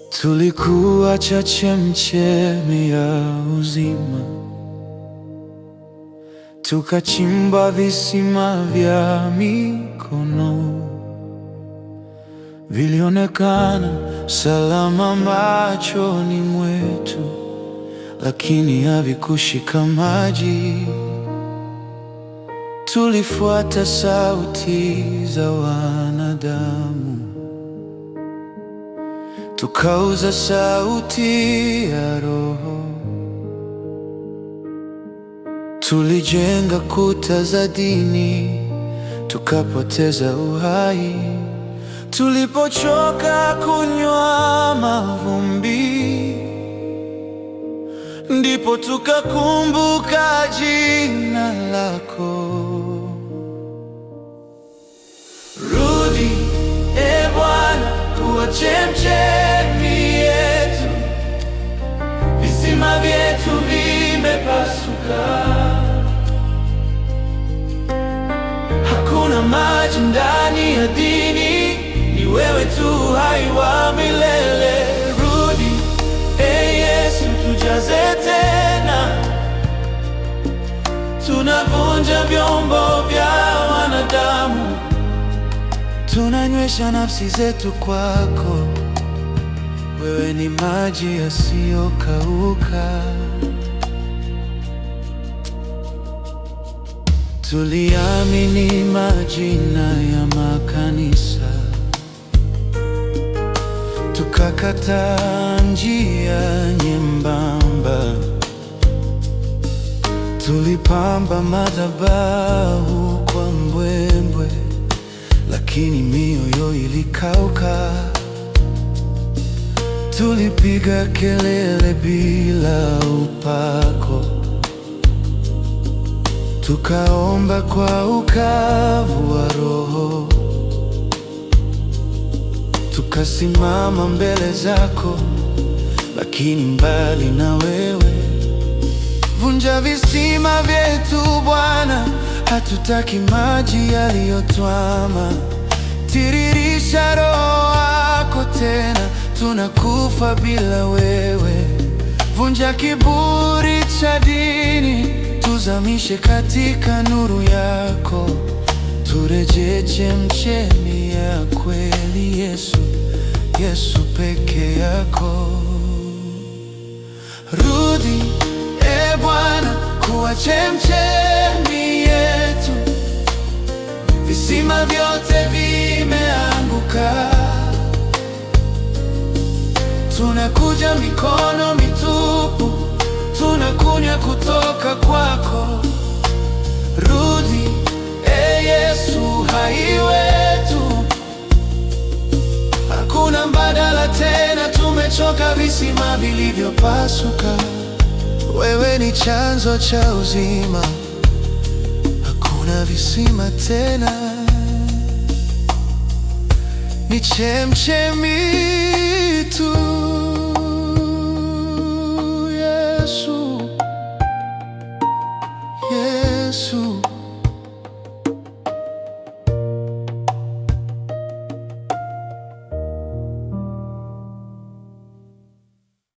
Tulikuwa chemchemi ya uzima, tukachimba visima vya mikono, vilionekana salama machoni mwetu, lakini havikushika maji. Tulifuata sauti za wanadamu, tukauza sauti ya Roho. Tulijenga kuta za dini, tukapoteza uhai. Tulipochoka kunywa mavumbi, ndipo tukakumbuka jina lako. Rudi, e Bwana, kuwa chemchemi yetu. Visima vyetu vimepasuka, hakuna maji ndani ya dini, ni wewe tu hai wa milele. Rudi, e Yesu, tujaze tena. Tunavunja vyombo vya wanadamu, tunanywesha nafsi zetu kwako. Wewe ni maji yasiyokauka. Tuliamini majina ya makanisa, tukakataa njia nyembamba. Tulipamba madhabahu kwa mbwembwe, lakini mioyo ilikauka. Tulipiga kelele bila upako, tukaomba kwa ukavu wa roho. Tukasimama mbele zako, lakini mbali na wewe. Vunja visima vyetu Bwana, hatutaki maji yaliyotwama. Tiririsha Roho wako tena, tunakufa bila wewe. Vunja kiburi cha dini, tuzamishe katika nuru yako. Turejee chemchemi ya kweli, Yesu, Yesu peke yako. Rudi, e Bwana, kuwa chemchemi yetu. Visima vyote vimeanguka, tunakuja mikono mitupu, tunakunywa kutoka kwako. Rudi, e Yesu, hai wetu. Hakuna mbadala tena, tumechoka visima vilivyopasuka. Wewe ni chanzo cha uzima, hakuna visima tena. Ni chemchemi